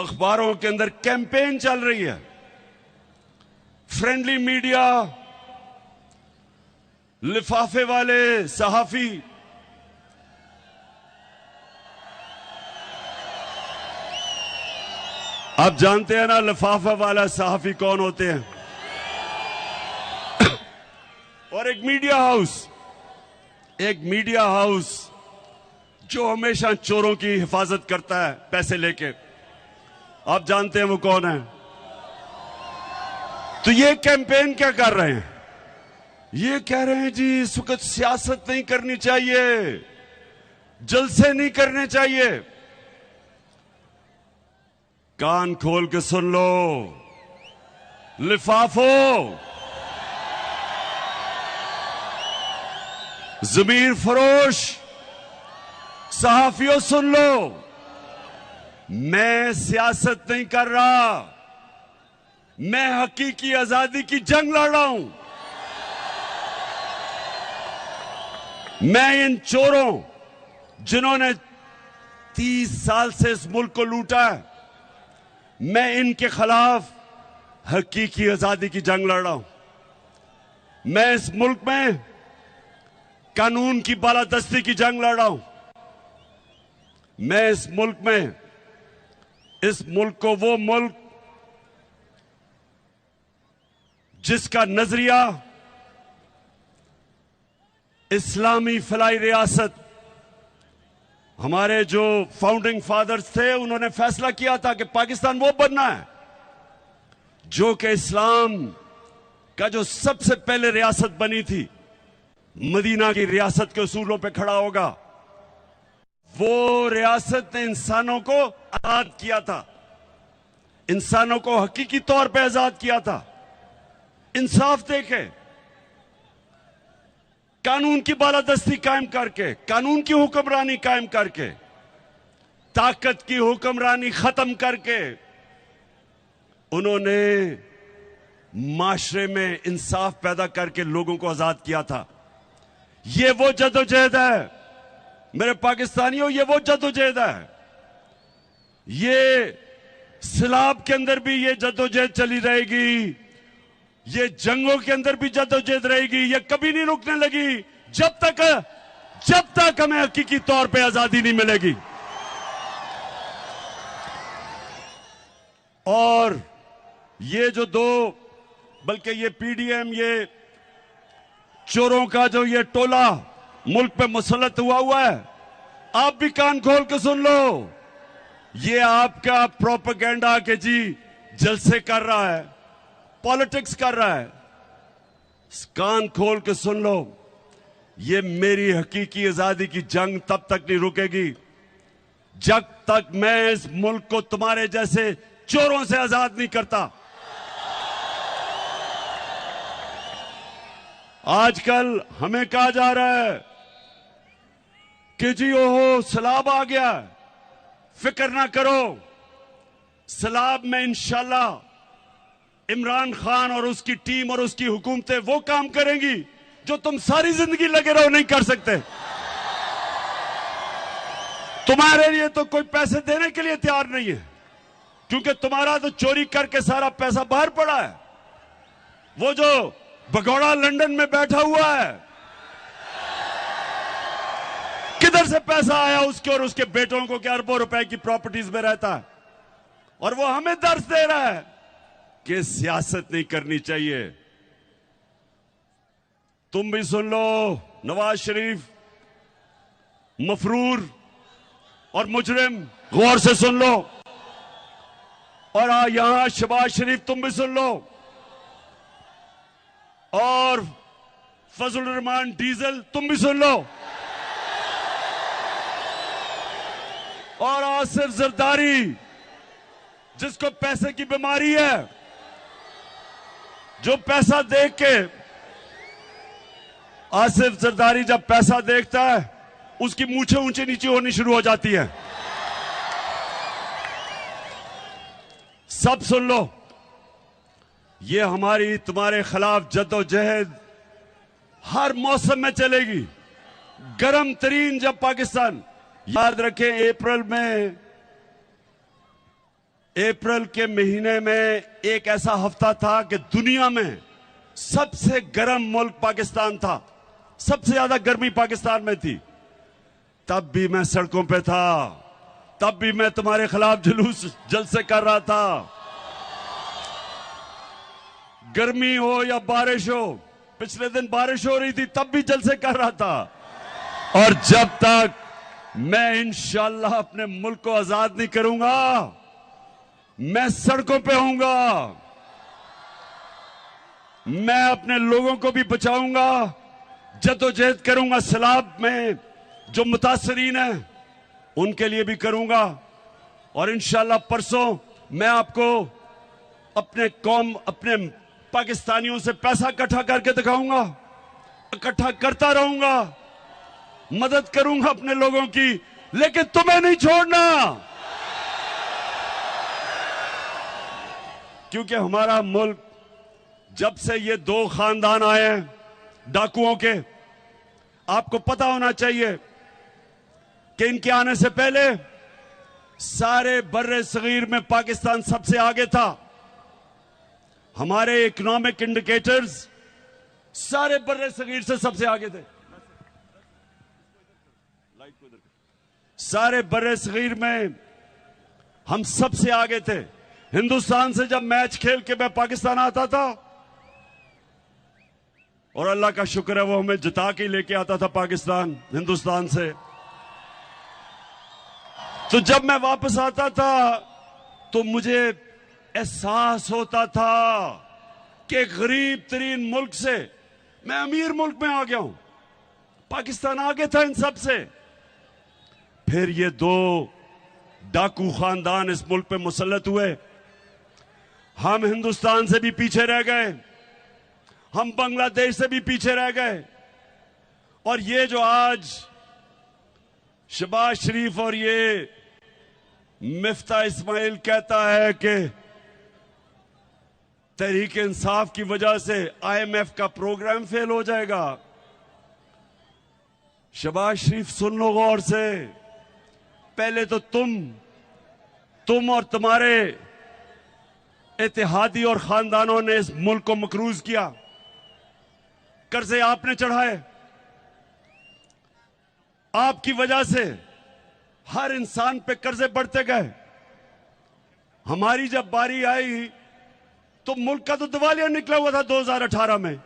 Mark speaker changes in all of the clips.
Speaker 1: अखबारों के अंदर कैंपेन चल रही है, फ्रेंडली मीडिया, लिफाफे वाले सहाफी, आप जानते हैं ना लिफाफा वाला सहाफी कौन होते हैं। और एक मीडिया हाउस जो हमेशा चोरों की हिफाजत करता है पैसे लेके, आप जानते हैं वो कौन है। तो ये कैंपेन क्या कर रहे हैं, ये कह रहे हैं जी इस वक्त सियासत नहीं करनी चाहिए, जलसे नहीं करने चाहिए। कान खोल के सुन लो लिफाफों, जमीर फरोश सहाफियों, सुन लो, मैं सियासत नहीं कर रहा, मैं हकीकी आजादी की जंग लड़ रहा हूं। मैं इन चोरों जिन्होंने 30 साल से इस मुल्क को लूटा है, मैं इनके खिलाफ हकीकी आजादी की जंग लड़ रहा हूं। मैं इस मुल्क में कानून की बालादस्ती की जंग लड़ रहा हूं। मैं इस मुल्क को, वो मुल्क जिसका नजरिया इस्लामी फलाई रियासत, हमारे जो फाउंडिंग फादर्स थे उन्होंने फैसला किया था कि पाकिस्तान वो बनना है जो कि इस्लाम का जो सबसे पहले रियासत बनी थी, मदीना की रियासत के उसूलों पे खड़ा होगा। वो रियासत ने इंसानों को आजाद किया था, इंसानों को हकीकी तौर पे आजाद किया था। इंसाफ देके, कानून की बालादस्ती कायम करके, कानून की हुक्मरानी कायम करके, ताकत की हुक्मरानी खत्म करके उन्होंने माशरे में इंसाफ पैदा करके लोगों को आजाद किया था। ये वो जदोजहद है मेरे पाकिस्तानियों, ये वो जदोजहद है। ये सिलाब के अंदर भी ये जदोजहद चली रहेगी, ये जंगों के अंदर भी जदोजहद रहेगी, ये कभी नहीं रुकने लगी जब तक हमें हकीकी तौर पे आजादी नहीं मिलेगी। और ये जो बल्कि ये पीडीएम, ये चोरों का जो ये टोला मुल्क पे मुसल्लत हुआ है, आप भी कान खोल के सुन लो, ये आपका प्रोपेगेंडा के जी जलसे कर रहा है, पॉलिटिक्स कर रहा है। कान खोल के सुन लो, ये मेरी हकीकी आजादी की जंग तब तक नहीं रुकेगी जब तक मैं इस मुल्क को तुम्हारे जैसे चोरों से आजाद नहीं करता। आजकल हमें कहा जा रहा है कि जी ओहो सैलाब आ गया, फिक्र ना करो, सैलाब में इंशाल्लाह इमरान खान और उसकी टीम और उसकी हुकूमतें वो काम करेंगी जो तुम सारी जिंदगी लगे रहो नहीं कर सकते। तुम्हारे लिए तो कोई पैसे देने के लिए तैयार नहीं है, क्योंकि तुम्हारा तो चोरी करके सारा पैसा बाहर पड़ा है। वो जो भगोड़ा लंदन में बैठा हुआ है, किधर से पैसा आया उसके और उसके बेटों को, क्या अरबों रुपए की प्रॉपर्टीज में रहता है, और वो हमें दर्श दे रहा है कि सियासत नहीं करनी चाहिए। तुम भी सुन लो, नवाज शरीफ मफरूर और मुजरिम, गौर से सुन लो। और यहां शहबाज शरीफ, तुम भी सुन लो। और फजल रहमान डीजल, तुम भी सुन लो। और आसिफ जरदारी, जिसको पैसे की बीमारी है, जो पैसा देख के, आसिफ जरदारी जब पैसा देखता है उसकी मूछें ऊंची नीचे होनी शुरू हो जाती है। सब सुन लो, ये हमारी तुम्हारे खिलाफ जद्दोजहद हर मौसम में चलेगी। गर्म तरीन जब पाकिस्तान, याद रखें अप्रैल के महीने में एक ऐसा हफ्ता था कि दुनिया में सबसे गर्म मुल्क पाकिस्तान था, सबसे ज्यादा गर्मी पाकिस्तान में थी। तब भी मैं सड़कों पे था, तब भी मैं तुम्हारे खिलाफ जुलूस जलसे कर रहा था। गर्मी हो या बारिश हो, पिछले दिन बारिश हो रही थी तब भी जलसे कर रहा था। और जब तक मैं इंशाअल्लाह अपने मुल्क को आजाद नहीं करूंगा, मैं सड़कों पे होऊंगा, मैं अपने लोगों को भी बचाऊंगा, जद्दोजहद करूंगा, सैलाब में जो मुतासरीन हैं उनके लिए भी करूंगा। और इंशाअल्लाह परसों मैं आपको अपने पाकिस्तानियों से पैसा इकट्ठा करके दिखाऊंगा, इकट्ठा करता रहूंगा, मदद करूंगा अपने लोगों की, लेकिन तुम्हें नहीं छोड़ना। क्योंकि हमारा मुल्क, जब से ये दो खानदान आए हैं डाकुओं के, आपको पता होना चाहिए कि इनके आने से पहले सारे बर्रे सगीर में पाकिस्तान सबसे आगे था। हमारे इकोनॉमिक इंडिकेटर्स सारे बर्रे सगीर से सबसे आगे थे। सारे बर्रे सगीर में हम सबसे आगे थे। हिंदुस्तान से जब मैच खेल के मैं पाकिस्तान आता था, और अल्लाह का शुक्र है वो हमें जिता के लेके आता था पाकिस्तान हिंदुस्तान से, तो जब मैं वापस आता था तो मुझे एहसास होता था कि गरीब तरीन मुल्क से मैं अमीर मुल्क में आ गया हूं। पाकिस्तान आगे था इन सब से। फिर ये दो डाकू खानदान इस मुल्क पे मुसल्लत हुए। हम हिंदुस्तान से भी पीछे रह गए, हम बांग्लादेश से भी पीछे रह गए। और ये जो आज शहबाज शरीफ और ये मिफ्ता इस्माइल कहता है कि तहरीक इंसाफ की वजह से IMF का प्रोग्राम फेल हो जाएगा, शहबाज शरीफ सुन लो गौर से। पहले तो तुम और तुम्हारे इत्तेहादी और खानदानों ने इस मुल्क को मकरूज किया, कर्जे आपने चढ़ाए, आपकी वजह से हर इंसान पे कर्जे बढ़ते गए। हमारी जब बारी आई तो मुल्क का तो दिवालिया निकला हुआ था 2018 में।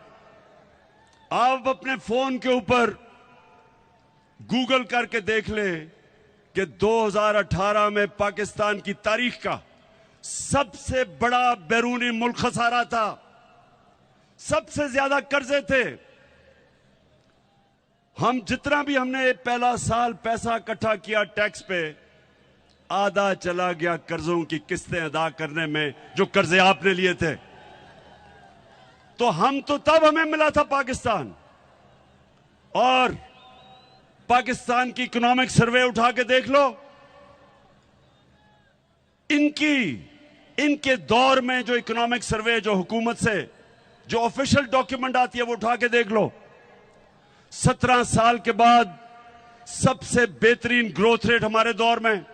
Speaker 1: आप अपने फोन के ऊपर गूगल करके देख लें कि 2018 में पाकिस्तान की तारीख का सबसे बड़ा बैरूनी मुल्क खसारा था, सबसे ज्यादा कर्जे थे। हम जितना भी हमने पहला साल पैसा इकट्ठा किया टैक्स पे, आधा चला गया कर्जों की किस्तें अदा करने में जो कर्जे आपने लिए थे। तो हम तो तब हमें मिला था पाकिस्तान। और पाकिस्तान की इकोनॉमिक सर्वे उठा के देख लो, इनके दौर में जो इकोनॉमिक सर्वे जो हुकूमत से जो ऑफिशियल डॉक्यूमेंट आती है वो उठा के देख लो। 17 साल के बाद सबसे बेहतरीन ग्रोथ रेट हमारे दौर में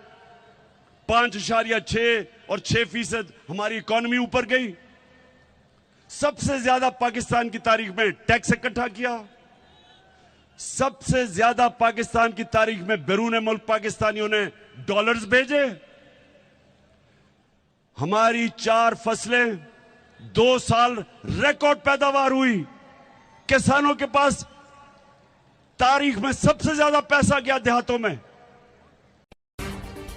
Speaker 1: 5.6 और 6% हमारी इकोनॉमी ऊपर गई। सबसे ज्यादा पाकिस्तान की तारीख में टैक्स इकट्ठा किया, सबसे ज्यादा पाकिस्तान की तारीख में बैरून मुल्क पाकिस्तानियों ने डॉलर्स भेजे। हमारी 4 फसलें 2 साल रिकॉर्ड पैदावार हुई। किसानों के पास तारीख में सबसे ज्यादा पैसा गया देहातों में।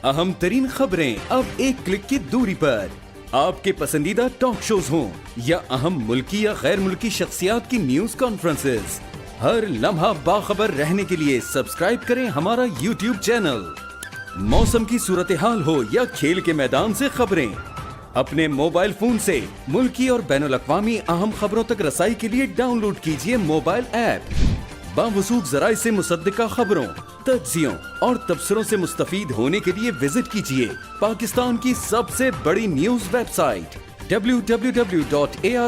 Speaker 2: अहम तरीन खबरें अब एक क्लिक की दूरी पर। आपके पसंदीदा टॉक शोज हों या अहम मुल्की या गैर मुल्की शख्सियात की न्यूज कॉन्फ्रेंसेस, हर लम्हा बाखबर रहने के लिए सब्सक्राइब करें हमारा YouTube चैनल। मौसम की सूरत हाल हो या खेल के मैदान से खबरें, अपने मोबाइल फोन से मुल्की और बैनुल-अक़वामी अहम खबरों तक रसाई के लिए डाउनलोड कीजिए मोबाइल ऐप। बावसूख ज़राए से मुसद्दिका खबरों, तज्ज़ियों और तबसरों से मुस्तफीद होने के लिए विजिट कीजिए पाकिस्तान की सबसे बड़ी न्यूज वेबसाइट www.arYnews.tv।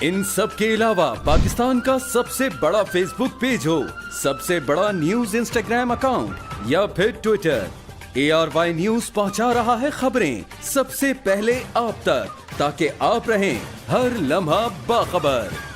Speaker 2: इन सब के अलावा पाकिस्तान का सबसे बड़ा फेसबुक पेज हो, सबसे बड़ा न्यूज इंस्टाग्राम अकाउंट या फिर ट्विटर, ARY न्यूज पहुंचा रहा है खबरें सबसे पहले आप तक, ताकि आप रहें हर लम्हा बाखबर।